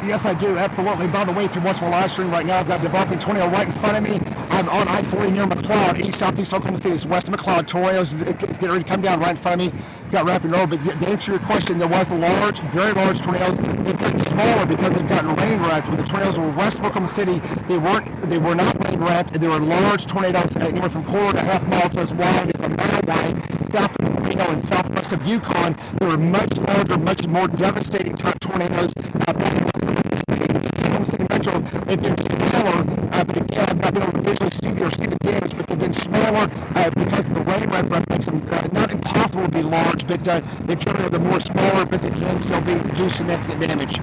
Yes, I do, absolutely. By the way, if you're watching my live stream right now, I've got a developing tornado right in front of me. I'm on I-40 near McLeod, southeast Oklahoma City. It's west of McLeod. Tornadoes, it's getting ready to come down right in front of me. Got rapid road, but to answer your question, there was a large, very large tornadoes. They've gotten smaller because they've gotten rain wrapped. When the tornadoes were west of Oklahoma City, they were not rain wrapped, and they were large tornadoes, anywhere from quarter to half mile to as wide as a mile wide, south of Reno and southwest of Yukon. They were much larger, much more devastating type tornadoes. Oklahoma City Metro, they've been smaller, but again, I've not been able to visually see the damage, but they've been smaller because of the rain wrap makes them not impossible to be large, but they're generally the more smaller, but they can still do significant damage.